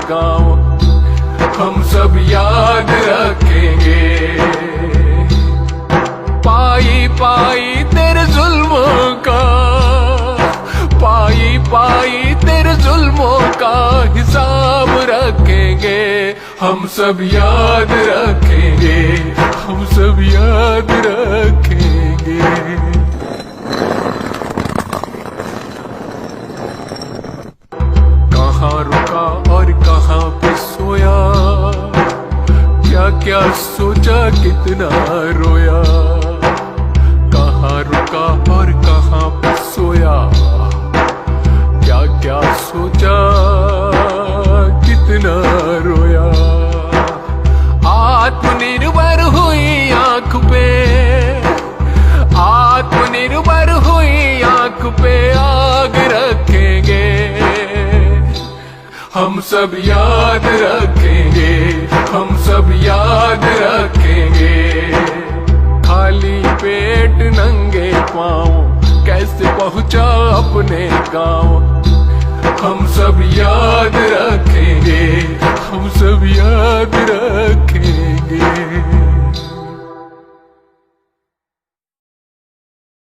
गाँव हम सब याद रखेंगे। पाई पाई तेरे जुल्मों का, पाई पाई तेरे जुल्मों का हिसाब रखेंगे। हम सब याद रखेंगे, हम सब याद रखेंगे। कहाँ रुका और कहाँ पे सोया, क्या क्या सोचा कितना रोया। कहाँ रुका और कहाँ पे सोया, क्या क्या सोचा कितना रोया। आत्मनिर्भर हुई आंख पे, आत्मनिर्भर हुई आंख पे आग रखेंगे। हम सब याद रखेंगे, हम सब याद रखेंगे। खाली पेट नंगे पाँव कैसे पहुंचा अपने गाँव, हम सब याद रखेंगे।